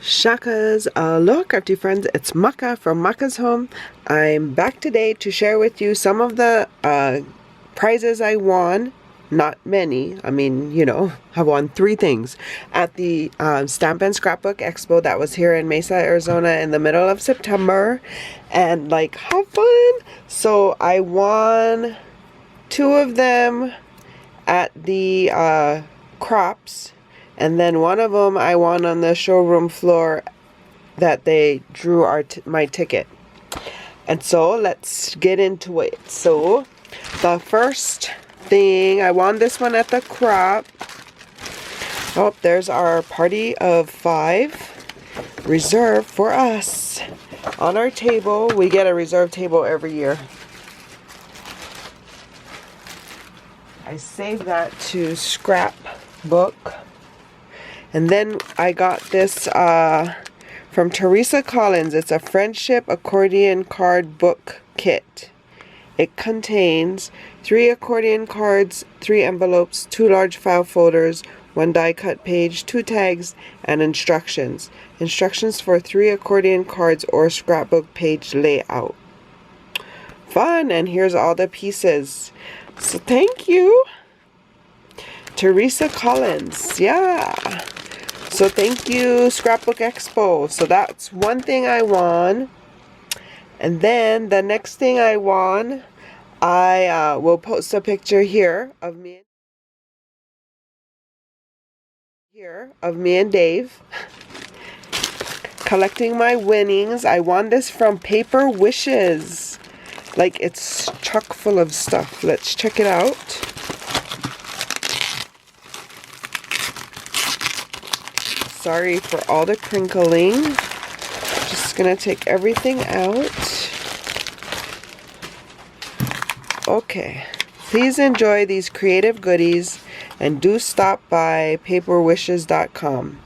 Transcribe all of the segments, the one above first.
Shakas, aloha crafty friends, it's Maka from Makaz Home. I'm back today to share with you some of the prizes I won. Not many, I mean, you know, I won 3 things at the Stamp and Scrapbook Expo that was here in Mesa, Arizona in the middle of September. And like, how fun! So I won 2 of them at the crops. And then one of them I won on the showroom floor that they drew my ticket. And so let's get into it. So the first thing, I won this one at the crop. Oh, there's our party of 5 reserved for us. On our table, we get a reserved table every year. I saved that to Scrapbook. And then I got this from Teresa Collins. It's a friendship accordion card book kit. It contains 3 accordion cards, 3 envelopes, 2 large file folders, 1 die cut page, 2 tags, and instructions. Instructions for 3 accordion cards or scrapbook page layout. Fun! And here's all the pieces. So thank you, Teresa Collins. Yeah. So thank you, Scrapbook Expo. So that's one thing I won. And then the next thing I won, I will post a picture here of me and Dave collecting my winnings. I won this from Paper Wishes. Like, it's chock full of stuff. Let's check it out. Sorry for all the crinkling. Just gonna take everything out. Okay. Please enjoy these creative goodies and do stop by paperwishes.com.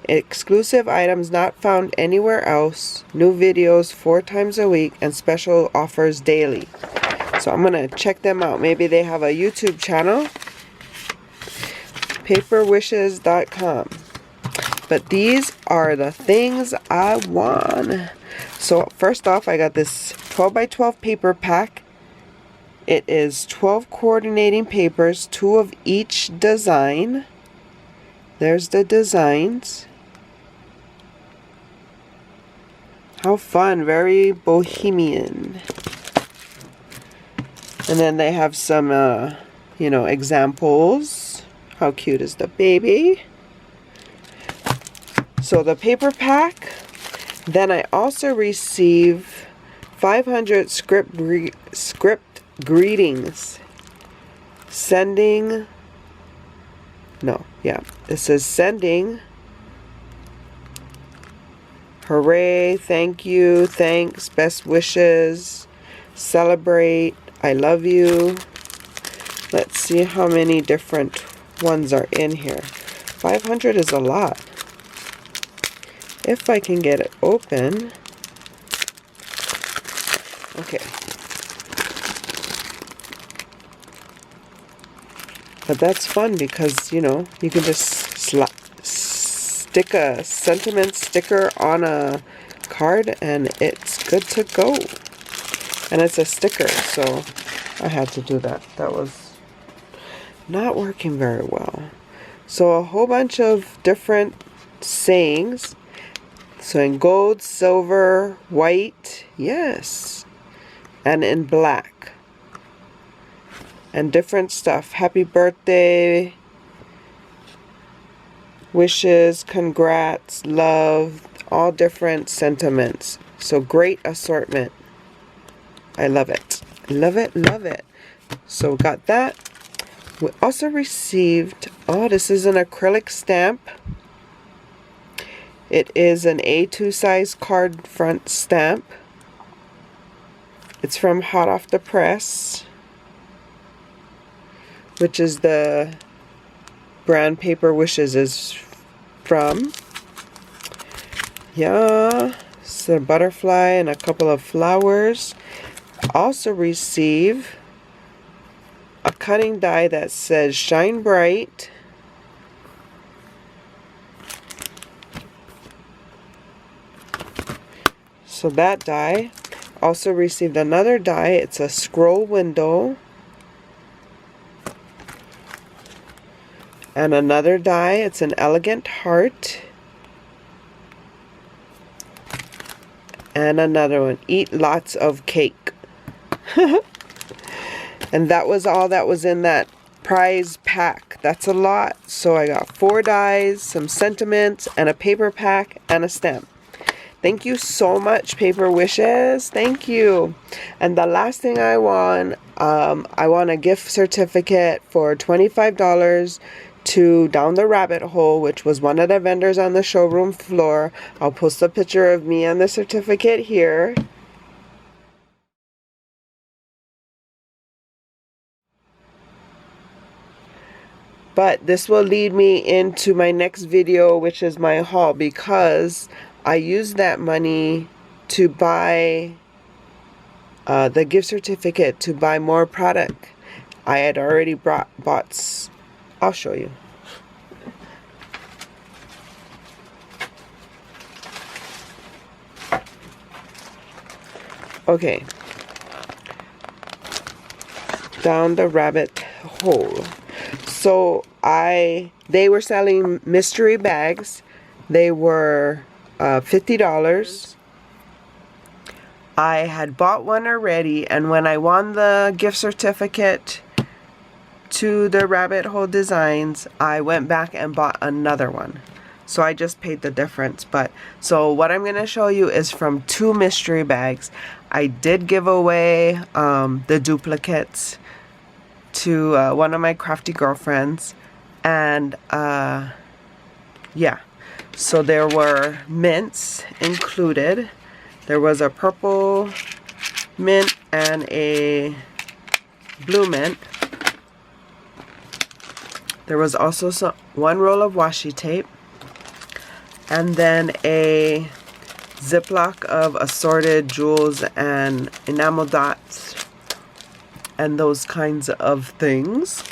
Exclusive items not found anywhere else, new videos 4 times a week, and special offers daily. So I'm gonna check them out. Maybe they have a YouTube channel. Paperwishes.com. But these are the things I won. So first off, I got this 12 by 12 paper pack. It is 12 coordinating papers, 2 of each design. There's the designs. How fun, very bohemian. And then they have some, you know, examples. How cute is the baby? So the paper pack. Then I also receive 500 script greetings. Sending. No, yeah. It says sending. Hooray, thank you, thanks, best wishes, celebrate, I love you. Let's see how many different ones are in here. 500 is a lot. If I can get it open. Okay. But that's fun because, you know, you can just stick a sentiment sticker on a card and it's good to go. And it's a sticker, so I had to do that. That was not working very well. So a whole bunch of different sayings. So in gold, silver, white, yes, and in black. And different stuff. Happy birthday, wishes, congrats, love, all different sentiments. So great assortment. I love it. Love it, love it. So got that. We also received, oh, this is an acrylic stamp. It is an A2 size card front stamp. It's from Hot Off the Press, which is the brand Paper Wishes is from. Yeah, it's a butterfly and a couple of flowers. Also receive a cutting die that says Shine Bright. So that die. Also received another die. It's a scroll window. And another die. It's an elegant heart. And another one. Eat lots of cake. And that was all that was in that prize pack. That's a lot. So I got 4 dies, some sentiments, and a paper pack, and a stamp. Thank you so much, Paper Wishes. Thank you. And the last thing I want a gift certificate for $25 to Down the Rabbit Hole, which was one of the vendors on the showroom floor. I'll post a picture of me and the certificate here. But this will lead me into my next video, which is my haul, because I used that money to buy the gift certificate to buy more product. I had already bought. I'll show you. Okay. Down the rabbit hole. So they were selling mystery bags. They were $50. I had bought one already, and when I won the gift certificate to the Rabbit Hole Designs, I went back and bought another one. So I just paid the difference. So what I'm going to show you is from 2 mystery bags. I did give away the duplicates to one of my crafty girlfriends, and yeah, so there were mints included. There was a purple mint and a blue mint. There was also one roll of washi tape, and then a Ziploc of assorted jewels and enamel dots and those kinds of things.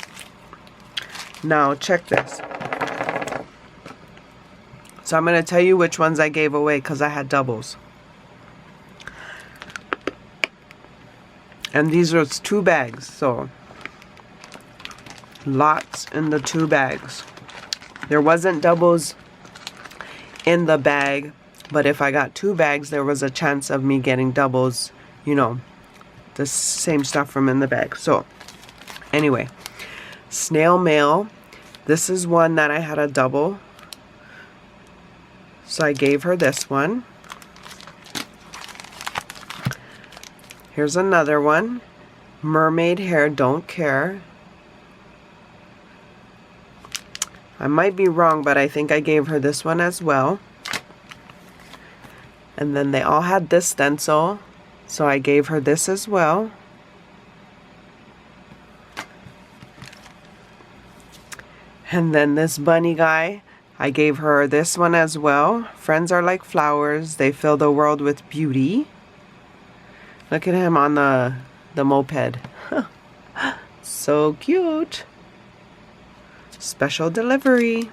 Now check this. So I'm going to tell you which ones I gave away because I had doubles. And these are 2 bags, so lots in the 2 bags. There wasn't doubles in the bag, but if I got 2 bags, there was a chance of me getting doubles, you know, the same stuff from in the bag. So anyway, snail mail. This is one that I had a double, so I gave her this one. Here's another one. Mermaid hair, don't care. I might be wrong, but I think I gave her this one as well. And then they all had this stencil, so I gave her this as well. And then this bunny guy, I gave her this one as well. Friends are like flowers, they fill the world with beauty. Look at him on the moped. So cute. Special delivery.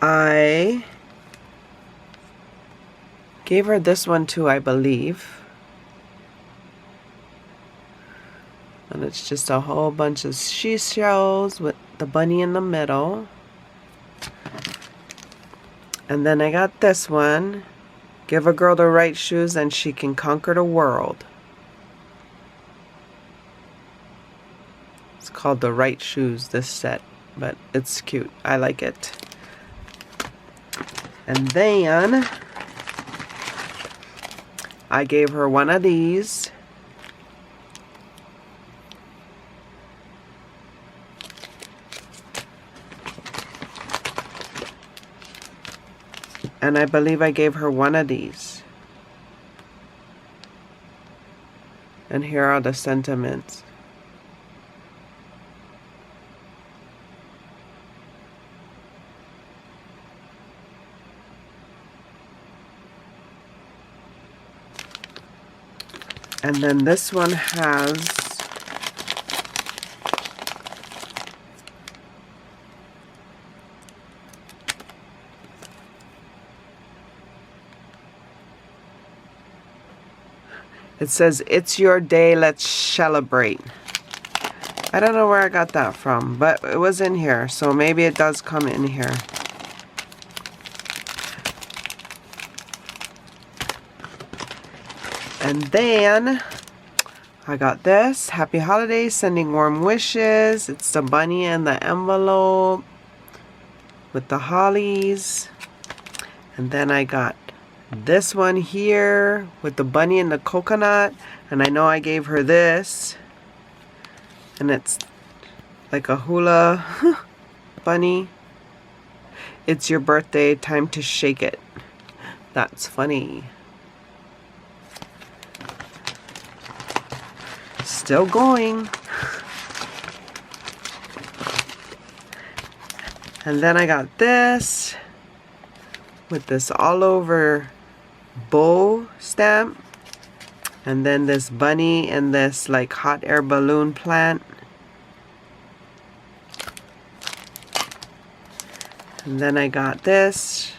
I gave her this one too, I believe. And it's just a whole bunch of seashells with the bunny in the middle. And then I got this one. Give a girl the right shoes and she can conquer the world. It's called The Right Shoes, this set, but it's cute. I like it. And then I gave her one of these. And I believe I gave her one of these. And here are the sentiments. And then this one has It says, "It's your day, let's celebrate." I don't know where I got that from, but it was in here, so maybe it does come in here. And then I got this. Happy holidays, sending warm wishes. It's the bunny and the envelope with the hollies. And then I got this one here with the bunny and the coconut. And I know I gave her this. And it's like a hula bunny. It's your birthday, time to shake it. That's funny. Still going. And then I got this with this all over bow stamp. And then this bunny and this like hot air balloon plant. And then I got this.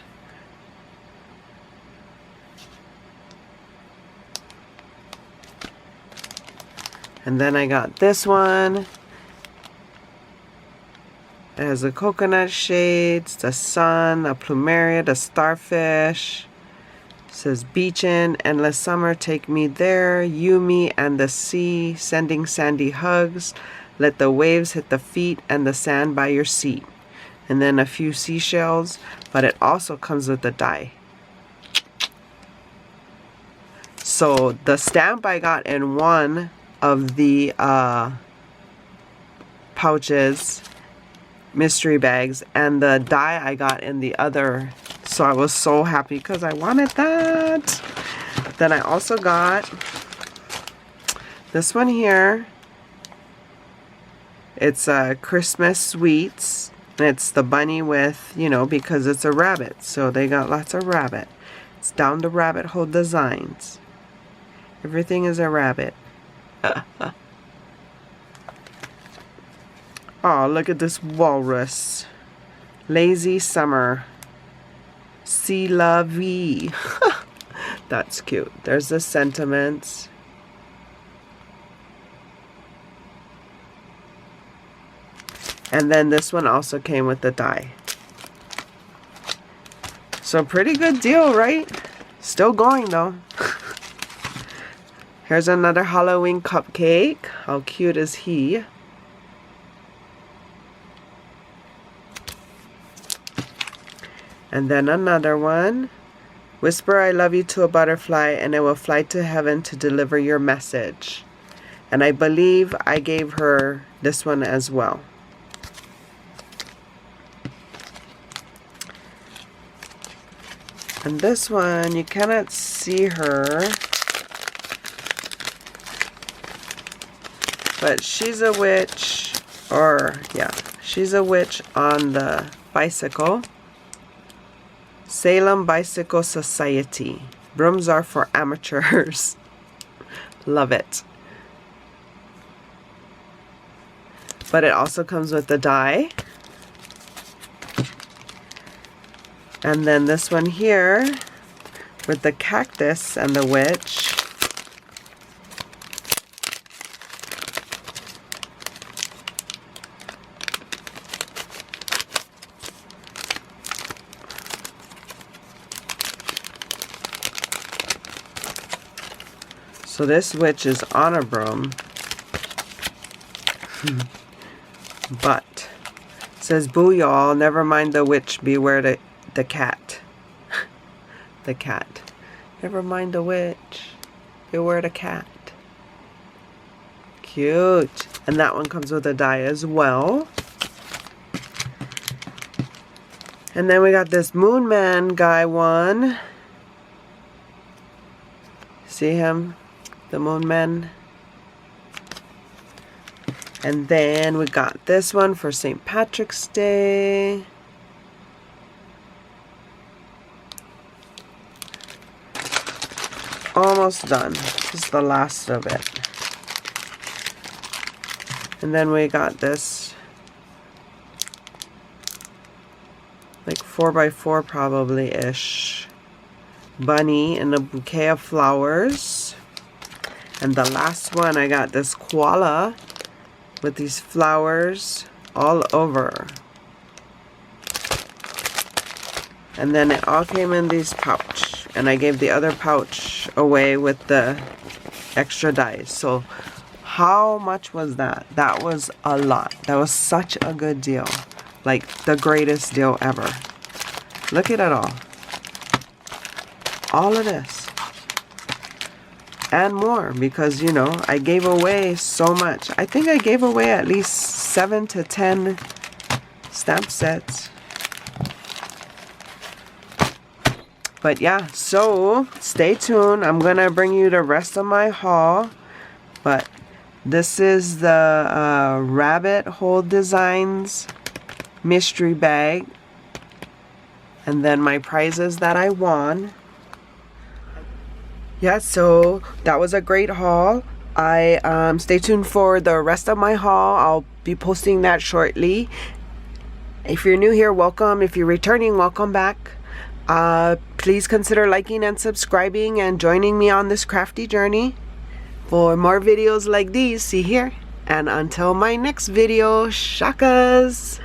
And then I got this one. It has the coconut shades, the sun, a plumeria, the starfish. It says beachin', endless summer, take me there. You, me, and the sea, sending sandy hugs. Let the waves hit the feet and the sand by your seat. And then a few seashells, but it also comes with the die. So the stamp I got in one of the pouches, mystery bags, and the die I got in the other. So I was so happy because I wanted that. Then I also got this one here. It's Christmas sweets. And it's the bunny with, you know, because it's a rabbit. So they got lots of rabbit. It's down the rabbit hole designs. Everything is a rabbit. Oh, look at this walrus. Lazy summer. C'est la vie. That's cute. There's the sentiments. And then this one also came with the die. So pretty good deal, right? Still going though. Here's another Halloween cupcake. How cute is he? And then another one. Whisper I love you to a butterfly and it will fly to heaven to deliver your message. And I believe I gave her this one as well. And this one, you cannot see her, but she's a witch, or yeah, she's a witch on the bicycle. Salem Bicycle Society. Brooms are for amateurs. Love it. But it also comes with the die. And then this one here with the cactus and the witch. So this witch is on a broom. But it says, boo y'all, never mind the witch, beware the cat. The cat. Never mind the witch. Beware the cat. Cute. And that one comes with a die as well. And then we got this Moon Man guy one. See him? The Moon Man. And then we got this one for St. Patrick's Day. Almost done. This is the last of it. And then we got this like 4x4 probably-ish bunny in a bouquet of flowers. And the last one, I got this koala with these flowers all over. And then it all came in these pouch. And I gave the other pouch away with the extra dies. So how much was that? That was a lot. That was such a good deal. Like the greatest deal ever. Look at it all. All of this. And more, because you know, I gave away so much. I think I gave away at least 7 to 10 stamp sets. But yeah, so stay tuned. I'm gonna bring you the rest of my haul. But this is the Rabbit Hole Designs mystery bag. And then my prizes that I won. Yeah, so that was a great haul. Stay tuned for the rest of my haul. I'll be posting that shortly. If you're new here, welcome. If you're returning, welcome back. Please consider liking and subscribing and joining me on this crafty journey. For more videos like these, see here. And until my next video, shakas!